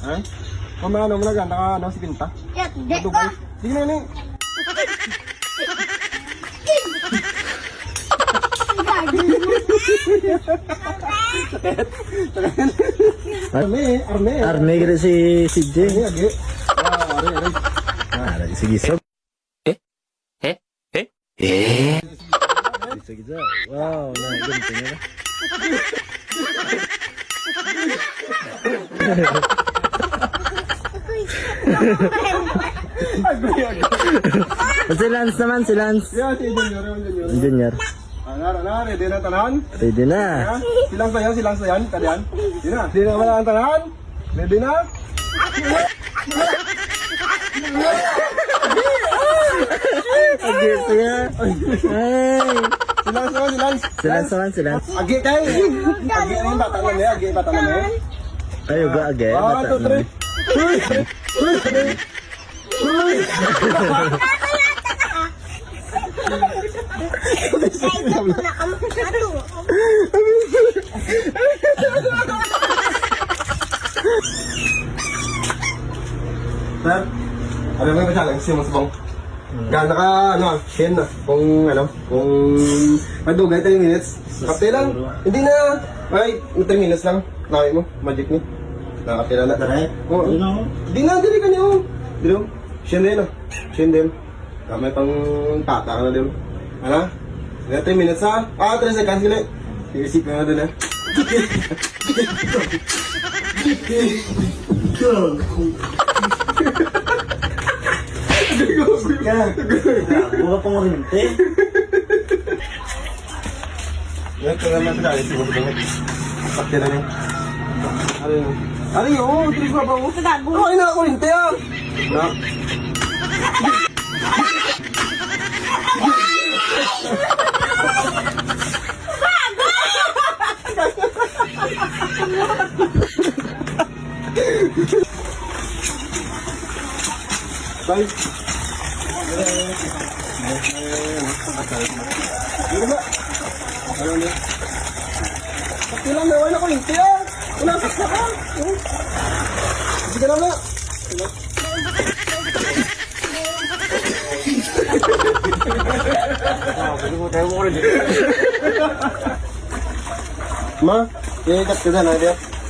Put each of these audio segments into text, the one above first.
Ha? Mamano mo na ganda ka, ano, si Pinta? Yak, di ko. Dugay. Sige na yun Arne. Arne kira si CJ. Arne, agi. Arne. Sige, so. Sige, wow, nah, ganito nga. Si Lance naman, si Lance. Yeah, si Junior. Junior. Ready na tanan? Ready na. Silang sayan, kadian. Di na wala ang tanan? Ready na? Agi, siya. Ay. Si Lance naman, si Lance. Agi kay. Agi yung batang na niya, agi yung batang na niya. Ay, uga, agi. 1, 2, 3. Sir, ano nga ba challenge si Mas Bong? Gana ka, ano, 10 na. Kung madugay 3 minutes. Kapte lang. Hindi na. Ay, 3 minutes lang. Nakay mo, magic ni. Nakapila na. Oo. Hindi na, dili ka niyo. Dili mo. Siya din, ah. Siya din. May pang pata ka na din. Ano? 3 minutes ha? 3 seconds gila. Isip ka na din, ah. Buka pang rinti. Yan, ito naman sa dali. Siguro ba yan? Sakti na yan. Ano yun? Tinig ba ba mo? Ay, nakakulinte ah! Na. Bye. Ano ba? Ano na? Sakti lang, nawala na kulinti ah! Wala, sakta ka! Sige na ba? Ma, iikat ka dyan, ha?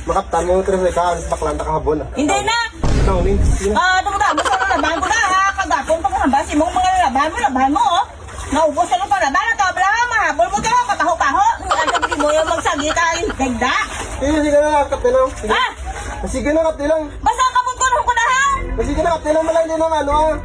Makaptan mo yung 3 seconds, baklan na kahabon ah. Hindi na! Ikaw, Ning. Sige na. Tumutama sa labahan ko na ha. Kagapon pa ko hambas. Imong mga labahan mo oh. Naubos na ng paraban. Ito, abla ha. Mahabol mo ka ho. Kataho-taho. Ang sabi mo yung magsagita. Dagda. Sige na, kapte lang. Sige. Ha? Sige na, kapte lang. Basta ang kapon ko na ha. Sige na, kapte lang. Malay din ang ano ah.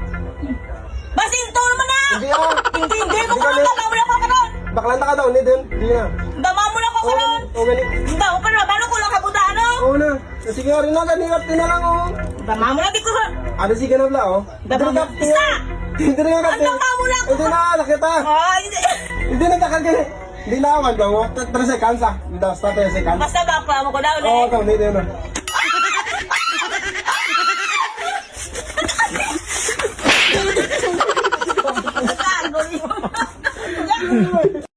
Basta yung tono mo na. Hindi ah. Hindi mo ko lang. Dama mo lang ko karon. Baklan na ka daw, hindi din. Sige na. Dama mo lang ko karon. Oo, ganit. Dama ko na. Balo ko lang kabutaan oh. Oo na. Sige nga rin na, ganit kapte na lang oh. Dama mo lang di ko sa. Ano sige na pala oh. Dama mo. Isa. Hindi na nga kapte. Ang dama mo lang ko. Hindi na, nakita. Ay, hindi. Hindi na takagay. Hindi na awan daw. 3 seconds ah. Basta 3 seconds. Basta bakla mo ko daw Oo, ulit. ikaw, hindi na. Basta,